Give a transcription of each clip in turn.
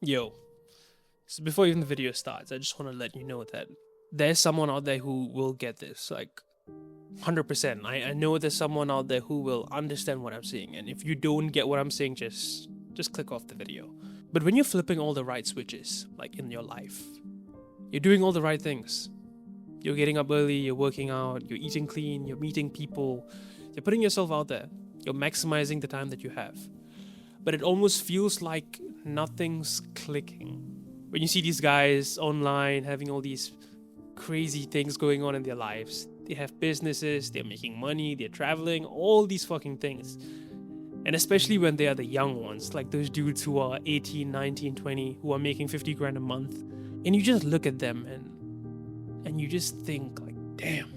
Yo, so before even the video starts, I just want to let you know that there's someone out there who will get this. Like, 100%. I know there's someone out there who will understand what I'm saying. And if you don't get what I'm saying, just click off the video. But when you're flipping all the right switches, like in your life, you're doing all the right things. You're getting up early, you're working out, you're eating clean, you're meeting people, you're putting yourself out there, you're maximizing the time that you have. But it almost feels like nothing's clicking. When you see these guys online having all these crazy things going on in their lives, they have businesses, they're making money, they're traveling, all these fucking things. And especially when they are the young ones, like those dudes who are 18, 19, 20, who are making 50 grand a month. And you just look at them and you just think like, damn,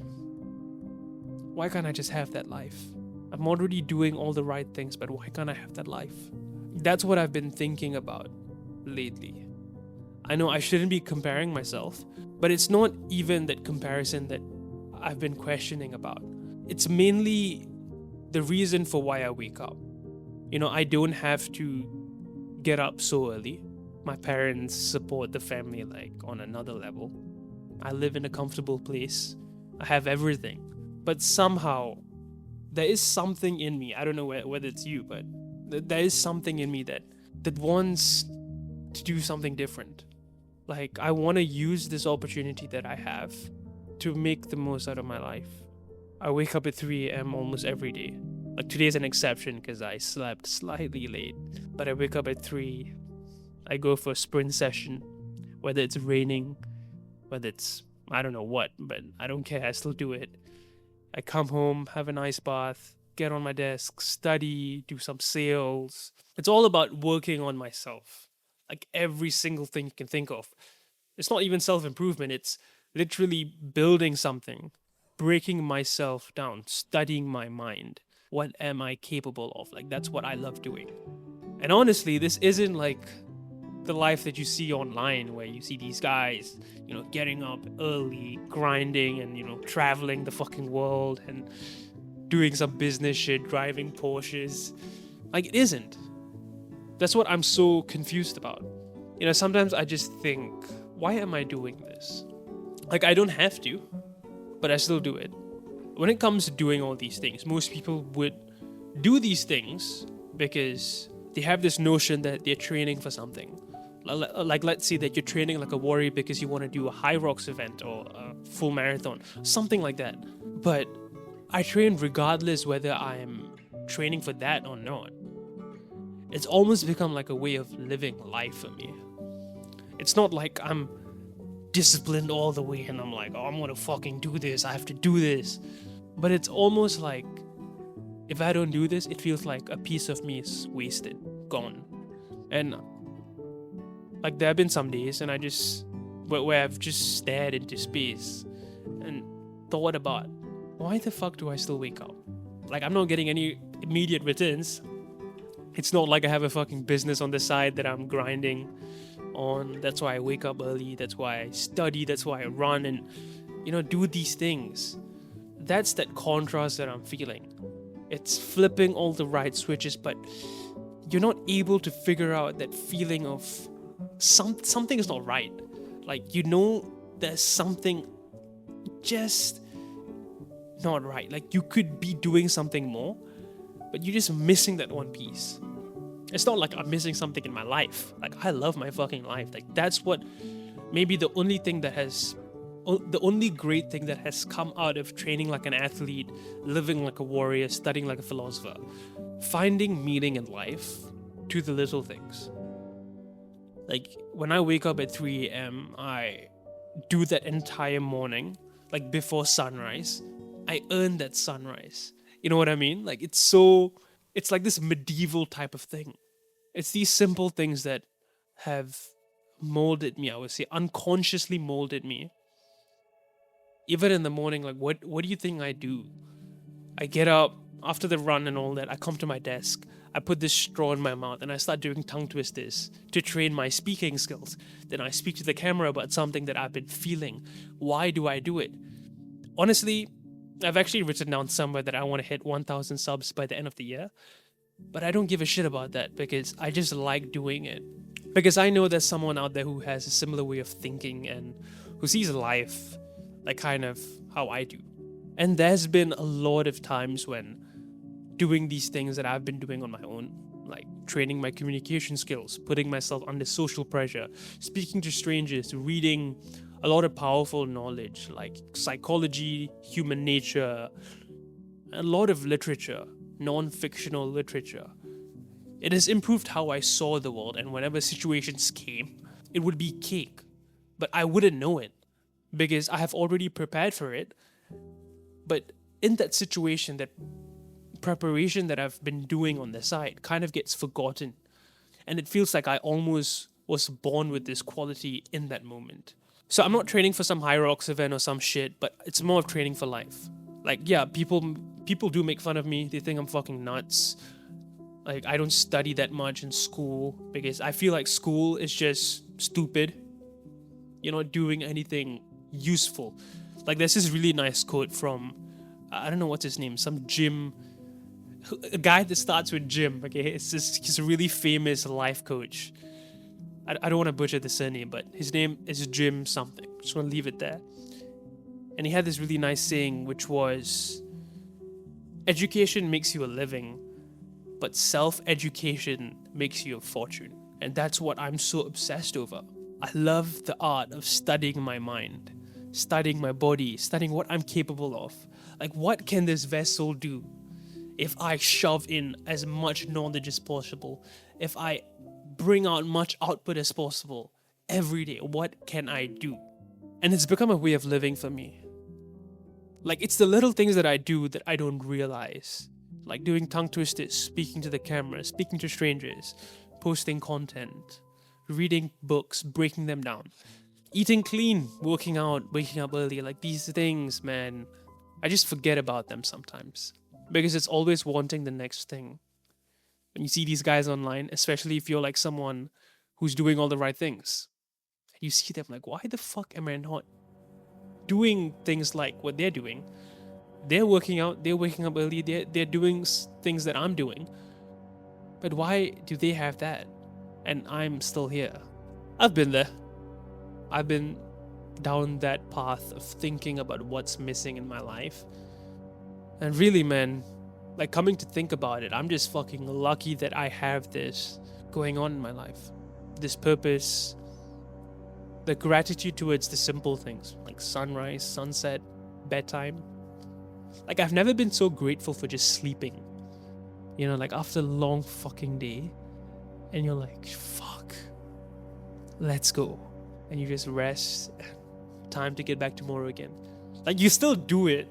why can't I just have that life? I'm already doing all the right things, but why can't I have that life? That's what I've been thinking about lately. I know I shouldn't be comparing myself, but it's not even that comparison that I've been questioning about. It's mainly the reason for why I wake up. You know, I don't have to get up so early. My parents support the family like on another level. I live in a comfortable place. I have everything. But somehow, there is something in me. I don't know whether it's you, but there is something in me that wants to do something different. Like, I want to use this opportunity that I have to make the most out of my life. I wake up at 3 a.m. almost every day. Like, today's an exception because I slept slightly late. But I wake up at 3. I go for a sprint session. Whether it's raining, whether it's I don't know what, but I don't care. I still do it. I come home, have a nice bath, get on my desk, study, do some sales. It's all about working on myself. Like every single thing you can think of. It's not even self improvement, it's literally building something, breaking myself down, studying my mind. What am I capable of? Like, that's what I love doing. And honestly, this isn't like the life that you see online where you see these guys, getting up early, grinding, and, traveling the fucking world and doing some business shit, driving Porsches. Like, it isn't. That's what I'm so confused about. Sometimes I just think, why am I doing this? Like, I don't have to, but I still do it. When it comes to doing all these things, most people would do these things because they have this notion that they're training for something. Like, let's say that you're training like a warrior because you want to do a high rocks event or a full marathon, something like that. But I train regardless whether I'm training for that or not. It's almost become like a way of living life for me. It's not like I'm disciplined all the way and I'm like, oh, I'm gonna fucking do this, I have to do this. But it's almost like if I don't do this, it feels like a piece of me is wasted, gone. And like, there have been some days and where I've just stared into space and thought about, why the fuck do I still wake up? Like, I'm not getting any immediate returns. It's not like I have a fucking business on the side that I'm grinding on. That's why I wake up early. That's why I study. That's why I run and, do these things. That's that contrast that I'm feeling. It's flipping all the right switches, but you're not able to figure out that feeling of something is not right. Like, there's something just not right. Like, you could be doing something more, but you're just missing that one piece. It's not like I'm missing something in my life. Like, I love my fucking life. Like, that's what maybe the only great thing that has come out of training like an athlete, living like a warrior, studying like a philosopher, finding meaning in life to the little things. Like, when I wake up at 3 a.m., I do that entire morning, like before sunrise. I earn that sunrise. You know what I mean? Like, it's like this medieval type of thing. It's these simple things that have molded me, I would say, unconsciously molded me. Even in the morning, like, what do you think I do? I get up after the run and all that. I come to my desk. I put this straw in my mouth and I start doing tongue twisters to train my speaking skills. Then I speak to the camera about something that I've been feeling. Why do I do it? Honestly, I've actually written down somewhere that I want to hit 1,000 subs by the end of the year. But I don't give a shit about that because I just like doing it. Because I know there's someone out there who has a similar way of thinking and who sees life like kind of how I do. And there's been a lot of times when doing these things that I've been doing on my own, like training my communication skills, putting myself under social pressure, speaking to strangers, reading a lot of powerful knowledge like psychology, human nature, a lot of literature, non-fictional literature. It has improved how I saw the world, and whenever situations came, it would be cake. But I wouldn't know it because I have already prepared for it. But in that situation, that preparation that I've been doing on the side kind of gets forgotten. And it feels like I almost was born with this quality in that moment. So I'm not training for some High Rocks event or some shit, but it's more of training for life. Like, yeah, people do make fun of me. They think I'm fucking nuts. Like, I don't study that much in school because I feel like school is just stupid. You're not doing anything useful. Like, there's this really nice quote from, I don't know what's his name, some Jim, a guy that starts with Jim, okay? He's a really famous life coach. I don't want to butcher the surname, but his name is Jim something. Just want to leave it there. And he had this really nice saying, which was, education makes you a living, but self-education makes you a fortune. And that's what I'm so obsessed over. I love the art of studying my mind, studying my body, studying what I'm capable of. Like, what can this vessel do if I shove in as much knowledge as possible? If I bring out much output as possible every day, what can I do? And it's become a way of living for me. Like, it's the little things that I do that I don't realize. Like doing tongue twisters, speaking to the camera, speaking to strangers, posting content, reading books, breaking them down, eating clean, working out, waking up early. Like, these things, man, I just forget about them sometimes because it's always wanting the next thing. When you see these guys online, especially if you're like someone who's doing all the right things, you see them like, why the fuck am I not doing things like what they're doing? They're working out, they're waking up early, they're doing things that I'm doing. But why do they have that? And I'm still here. I've been there. I've been down that path of thinking about what's missing in my life. And really, man, like, coming to think about it, I'm just fucking lucky that I have this going on in my life. This purpose, the gratitude towards the simple things like sunrise, sunset, bedtime. Like, I've never been so grateful for just sleeping. You know, like after a long fucking day, and you're like, fuck, let's go. And you just rest, time to get back tomorrow again. Like, you still do it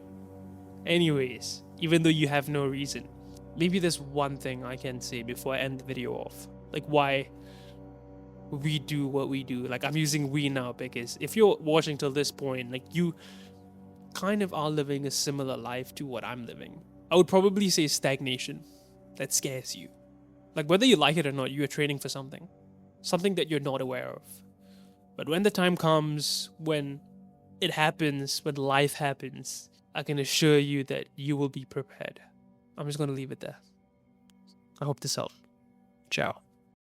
anyways, even though you have no reason. Maybe there's one thing I can say before I end the video off. Like, why we do what we do. Like, I'm using we now because if you're watching till this point, like, you kind of are living a similar life to what I'm living. I would probably say stagnation. That scares you. Like, whether you like it or not, you are training for something that you're not aware of. But when the time comes, when it happens, when life happens, I can assure you that you will be prepared. I'm just going to leave it there. I hope this helped. Ciao.